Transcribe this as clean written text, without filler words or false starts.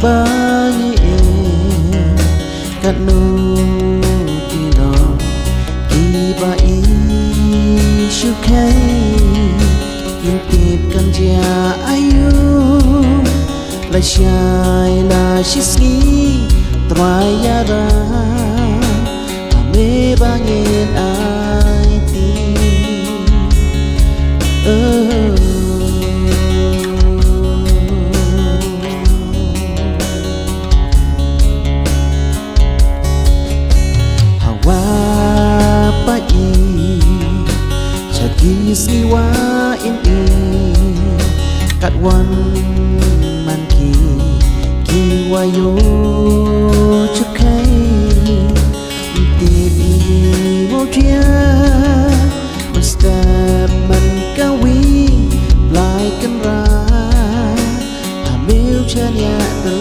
bangi kat no tino ki ba i shu kai in tip kan ja ayu la shai la shisni traya ra me bangin ai ti Siwa in kat wan man ki wayo chukai ti mo dia step man kawi lai kan ra hamil chen ya tu